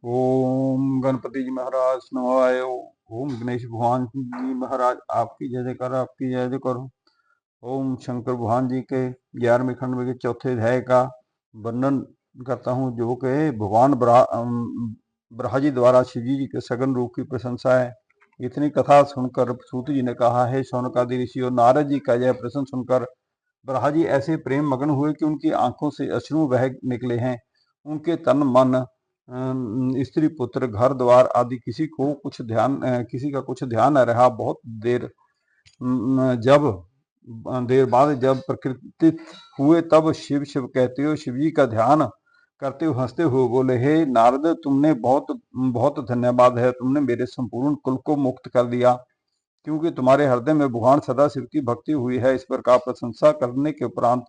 ओम गणपति जी महाराज नमः। ओम गणेश भगवान जी महाराज आपकी जय जयकार, आपकी जय जयकार। ओम शंकर भगवान जी के 11वें खंड में के चौथे अध्याय का वर्णन करता हूँ, जो कि भगवान ब्रह्मा जी द्वारा शिव जी के सगन रूप की प्रशंसा है। इतनी कथा सुनकर सूत जी ने कहा, है शौनकादि ऋषि और नारद जी का यह प्रश्न सुनकर ब्रह्मा जी ऐसे प्रेम मगन हुए कि उनकी आंखों से अश्रु बह निकले हैं। उनके तन मन स्त्री पुत्र घर द्वार आदि किसी का कुछ ध्यान न रहा। बहुत देर बाद जब प्रकृति हुए तब शिव शिव कहते हो शिव जी का ध्यान करते हुए हंसते हुए बोले, हे नारद, तुमने बहुत बहुत धन्यवाद है, तुमने मेरे संपूर्ण कुल को मुक्त कर दिया, क्योंकि तुम्हारे हृदय में भगवान सदा शिव की भक्ति हुई है। इस प्रकार प्रशंसा करने के उपरांत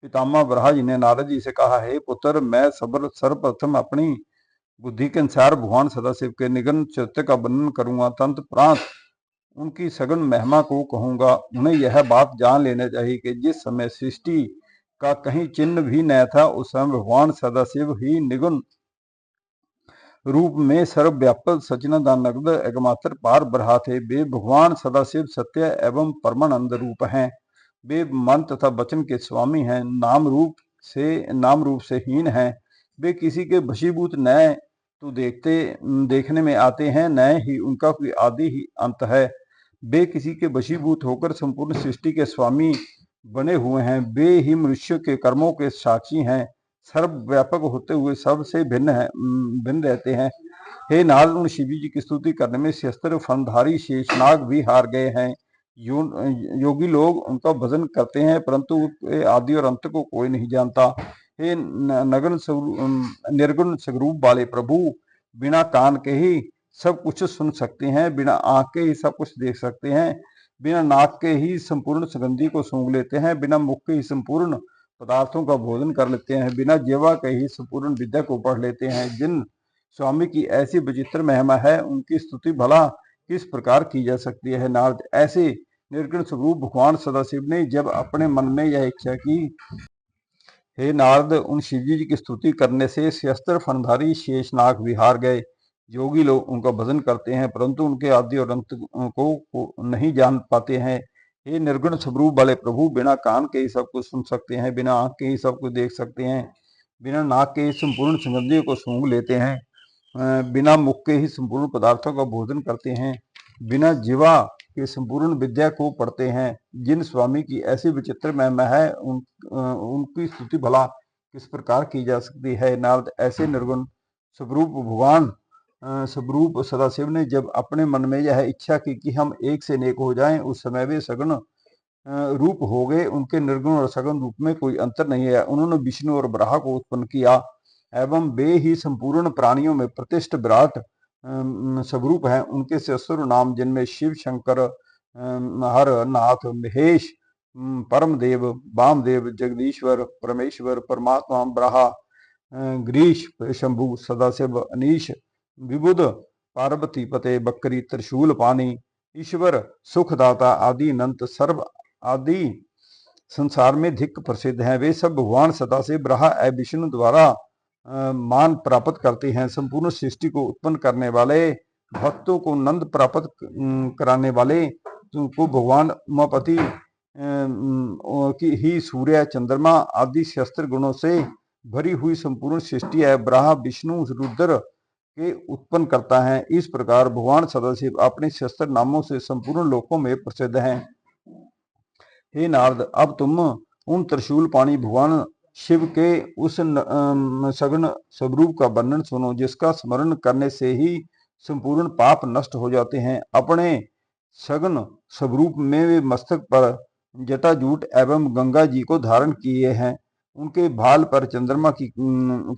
पितामह ब्रह्मा जी ने नारद जी से कहा, हे पुत्र, मैं सर्वप्रथम अपनी बुद्धि के अनुसार भगवान सदाशिव के निगन चरित्र का वर्णन करूंगा, तदुपरांत उनकी सघन महिमा को कहूंगा। उन्हें यह बात जान लेना चाहिए कि जिस समय सृष्टि का कहीं चिन्ह भी न था, उस समय भगवान सदाशिव ही निगुण रूप में सर्वव्यापक सच्चिदानंद एकमात्र पार ब्रह्मा थे। वे भगवान सदाशिव सत्य एवं परमानंद रूप हैं। वे मन तथा वचन के स्वामी हैं, नाम रूप से हीन हैं। वे किसी के वशीभूत न तो देखने में आते हैं, न ही उनका कोई आदि ही अंत है। वे किसी के वशीभूत होकर संपूर्ण सृष्टि के स्वामी बने हुए हैं। वे ही मनुष्य के कर्मों के साक्षी हैं, सर्वव्यापक होते हुए सबसे भिन्न रहते हैं। हे नारद, उन शिव जी की स्तुति करने में शस्त्र फणधारी शेषनाग भी हार गए हैं। योगी लोग उनका भजन करते हैं, परंतु आदि और अंत को कोई नहीं जानता। हे निर्गुण स्वरूप वाले प्रभु, बिना कान के ही सब कुछ सुन सकते हैं, बिना आंख के ही सब कुछ देख सकते हैं, बिना नाक के ही संपूर्ण सुगंधि को सूंघ लेते हैं, बिना मुख के ही संपूर्ण पदार्थों का भोजन कर लेते हैं, बिना जीवा के ही संपूर्ण विद्या को पढ़ लेते हैं। जिन स्वामी की ऐसी विचित्र महिमा है, उनकी स्तुति भला किस प्रकार की जा सकती है। नारद, ऐसे निर्गुण स्वरूप भगवान सदाशिव ने जब अपने मन में यह इच्छा की, हे नारद, उन शिवजी जी की स्तुति करने से शस्त्र फणधारी शेषनाग भी हार गए। योगी लोग उनका भजन करते हैं, परंतु उनके आदि और अंत को नहीं जान पाते हैं। हे निर्गुण स्वरूप वाले प्रभु, बिना कान के ही सब कुछ सुन सकते हैं, बिना आंख के ही सब कुछ देख सकते हैं, बिना नाक के ही संपूर्ण सुगंधियों को सूंघ लेते हैं, बिना मुख के ही संपूर्ण पदार्थों का भोजन करते हैं, बिना जीवा के संपूर्ण विद्या को पढ़ते हैं। जिन स्वामी की ऐसी विचित्र महिमा है, उनकी स्तुति भला किस प्रकार की जा सकती है। नारद, ऐसे निर्गुण स्वरूप सदाशिव ने जब अपने मन में यह इच्छा की कि हम एक से नेक हो जाएं, उस समय वे सगुण रूप हो गए। उनके निर्गुण और सगुण रूप में कोई अंतर नहीं है। उन्होंने विष्णु और ब्रह्मा को उत्पन्न किया एवं वे ही संपूर्ण प्राणियों में प्रतिष्ठ विराट स्वरूप हैं। उनके सहस्त्र नाम, जिनमें शिव, शंकर, हर, नाथ, महेश, परमदेव, वामदेव, जगदीश्वर, परमेश्वर, परमात्मा, ब्रह्मा, ग्रीश, शंभु, सदाशिव, अनीश, विबुध, पार्वती पते, बकरी, त्रिशूल पानी, ईश्वर, सुखदाता आदि अनंत सर्व आदि संसार में धिक प्रसिद्ध हैं। वे सब भगवान सदाशिव, ब्रह्मा एवं विष्णु द्वारा मान प्राप्त करते हैं। संपूर्ण सृष्टि को उत्पन्न करने वाले, भक्तों को नंद प्राप्त कराने वाले, को भगवान उमापति की ही सूर्य, चंद्रमा आदि शस्त्र गुणों से भरी हुई संपूर्ण सृष्टि है। ब्रह्मा, विष्णु, रुद्र के उत्पन्न करता है। इस प्रकार भगवान सदाशिव अपने शस्त्र नामों से संपूर्ण लोकों में प्रसिद्ध हैं। हे नारद, अब तुम उन त्रिशूल पाणी भगवान शिव के उस सगुण स्वरूप का वर्णन सुनो, जिसका स्मरण करने से ही संपूर्ण पाप नष्ट हो जाते हैं। अपने सगुण स्वरूप में वे मस्तक पर जटाजूट एवं गंगा जी को धारण किए हैं। उनके भाल पर चंद्रमा की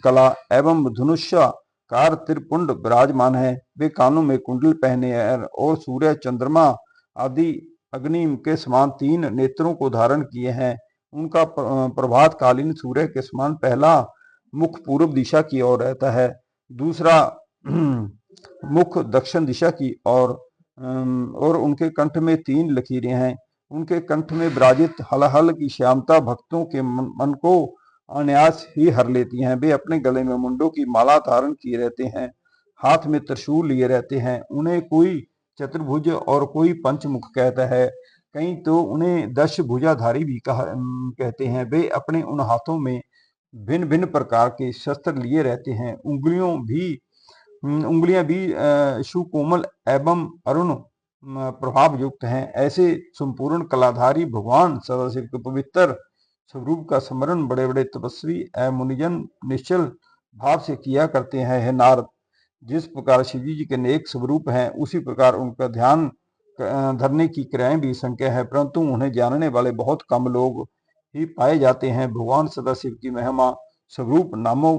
कला एवं धनुष्यकार त्रिपुंड विराजमान है। वे कानों में कुंडल पहने हैं और सूर्य, चंद्रमा आदि अग्नि के समान 3 नेत्रों को धारण किए हैं। उनका प्रभात कालीन सूर्य के समान पहला मुख पूर्व दिशा की ओर रहता है, दूसरा मुख दक्षिण दिशा की ओर, और उनके कंठ में 3 लकीरें हैं। उनके कंठ में विराजित हलहल की श्यामता भक्तों के मन को अनायास ही हर लेती हैं। वे अपने गले में मुंडों की माला धारण किए रहते हैं। हाथ में त्रिशूल लिए रहते हैं। उन्हें कोई चतुर्भुज और कोई पंचमुख कहता है, कहीं तो उन्हें दश भुजाधारी भी कहते हैं। वे अपने उन हाथों में भिन्न भिन्न प्रकार के शस्त्र लिए रहते हैं। उंगलियां भी सुकोमल एवं अरुण प्रभाव युक्त हैं। ऐसे संपूर्ण कलाधारी भगवान सदाशिव के पवित्र स्वरूप का स्मरण बड़े बड़े तपस्वी एवं मुनिजन निश्चल भाव से किया करते हैं। हे नारद, जिस प्रकार शिव जी के नेक स्वरूप हैं, उसी प्रकार उनका ध्यान धरने की क्रियाएं भी संख्या है, परंतु उन्हें जानने वाले बहुत कम लोग ही पाए जाते हैं। भगवान सदाशिव की महिमा स्वरूप नामों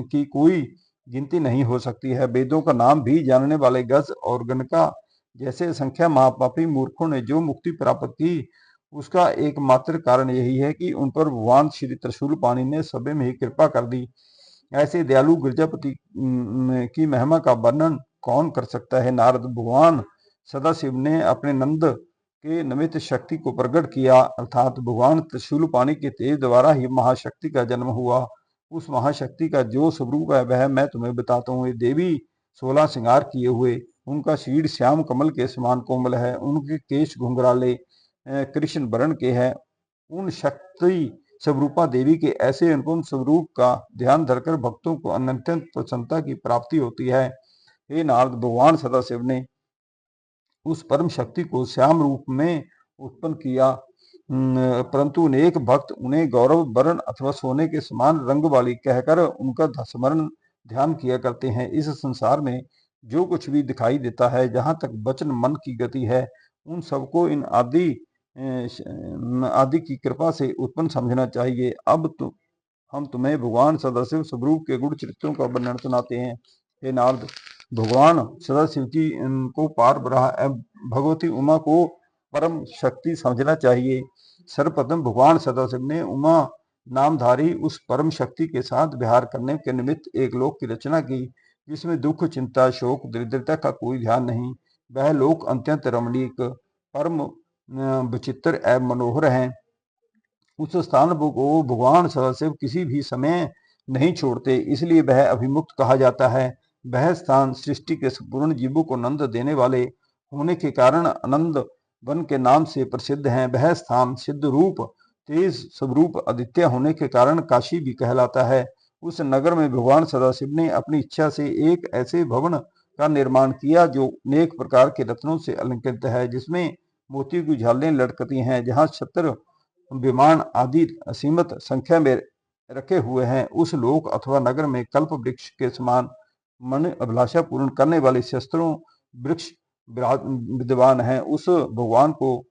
की कोई गिनती नहीं हो सकती है। वेदों का नाम भी जानने वाले गज और गणका जैसे संख्या महापापी मूर्खों ने जो मुक्ति प्राप्त की, उसका एकमात्र कारण यही है कि उन पर भगवान श्री त्रिशूल पाणी ने सभी में ही कृपा कर दी। ऐसे दयालु गिरजापति की महिमा का वर्णन कौन कर सकता है। नारद, भगवान सदाशिव ने अपने नंद के निमित्त शक्ति को प्रकट किया, अर्थात भगवान त्रिशूल पाणी के तेज द्वारा ही महाशक्ति का जन्म हुआ। उस महाशक्ति का जो स्वरूप है वह मैं तुम्हें बताता हूँ। देवी 16 श्रृंगार किए हुए, उनका शीर श्याम कमल के समान कोमल है, उनके केश घुंघराले कृष्ण वर्ण के हैं। उन शक्ति स्वरूपा देवी के ऐसे अनुपम स्वरूप का ध्यान धरकर भक्तों को अत्यंत प्रसन्नता की प्राप्ति होती है। हे नारद, भगवान सदाशिव ने उस परम शक्ति को श्याम रूप में उत्पन्न किया, परंतु अनेक भक्त उन्हें गौरव वर्ण अथवा सोने के समान रंग वाली कहकर उनका स्मरण ध्यान किया करते हैं। इस संसार में जो कुछ भी दिखाई देता है, जहाँ तक वचन मन की गति है, उन सबको इन आदि की कृपा से उत्पन्न समझना चाहिए। अब तो हम तुम्हें भगवान सदाशिव स्वरूप के गुण चरित्रों का वर्णन सुनाते हैं। हे नारद, भगवान सदाशिव जी को पार ब्रह्म एवं भगवती उमा को परम शक्ति समझना चाहिए। सर्वप्रथम भगवान सदाशिव ने उमा नामधारी उस परम शक्ति के साथ विहार करने के निमित्त एक लोक की रचना की, जिसमें दुख, चिंता, शोक, दरिद्रता का कोई ध्यान नहीं। वह लोक अत्यंत रमणीक, परम विचित्र एवं मनोहर है। उस स्थान को भगवान सदाशिव किसी भी समय नहीं छोड़ते, इसलिए वह अभिमुक्त कहा जाता है। वह स्थान सृष्टि के संपूर्ण जीवों को आनंद देने वाले होने के कारण आनंद वन के नाम से प्रसिद्ध है। वह स्थान सिद्ध रूप, तेज स्वरूप, आदित्य होने के कारण काशी भी कहलाता है। उस नगर में भगवान सदाशिव ने अपनी इच्छा से एक ऐसे भवन का निर्माण किया जो अनेक प्रकार के रत्नों से अलंकृत है, जिसमें मोती की झालरें लटकती हैं, जहाँ छत्र, विमान आदि असीमित संख्या में रखे हुए हैं। उस लोक अथवा नगर में कल्प वृक्ष के समान मन अभिलाषा पूर्ण करने वाले शस्त्रों वृक्ष विद्वान है। उस भगवान को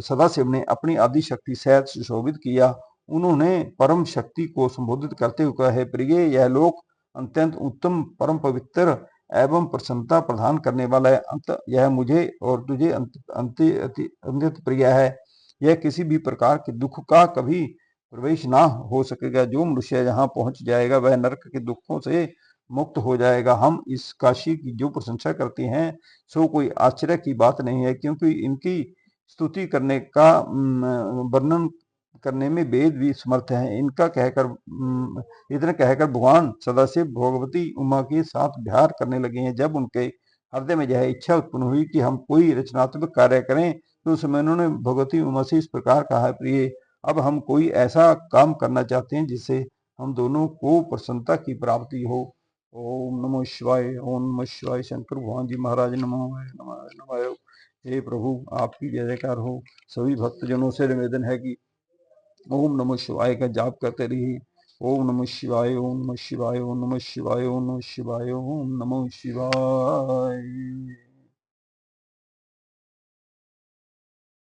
सदाशिव ने अपनी आदि शक्ति सहित सुशोभित किया। उन्होंने परम शक्ति को संबोधित करते हुए कहा, है प्रिय, यह लोक अत्यंत उत्तम, परम पवित्र एवं प्रसन्नता प्रदान करने वाला है। यह मुझे और तुझे अत्यंत प्रिय है। यह किसी भी प्रकार के दुख का कभी प्रवेश ना हो सकेगा। जो मनुष्य यहाँ पहुंच जाएगा वह नरक के दुखों से मुक्त हो जाएगा। हम इस काशी की जो प्रशंसा करते हैं सो कोई आश्चर्य की बात नहीं है, क्योंकि इनकी स्तुति करने का वर्णन करने में वेद भी समर्थ हैं। इतना कहकर भगवान सदाशिव भगवती उमा के साथ विहार करने लगे हैं। जब उनके हृदय में यह इच्छा उत्पन्न हुई कि हम कोई रचनात्मक कार्य करें, तो उस समय उन्होंने भगवती उमा से इस प्रकार कहा, प्रिय, अब हम कोई ऐसा काम करना चाहते हैं जिससे हम दोनों को प्रसन्नता की प्राप्ति हो। ओम नमो शिवाय, ओम नमः शिवाय। शंकर भगवान जी महाराज नमो नमः नमः। हे प्रभु, आपकी जय जयकार हो। सभी भक्तजनों से निवेदन है कि ओम नमः शिवाय का जाप करते रहिए। ओम नमः शिवाय, ओम नमः शिवाय, ओम नमः शिवाय, ओम नमः शिवाय, ओम नमः शिवाय।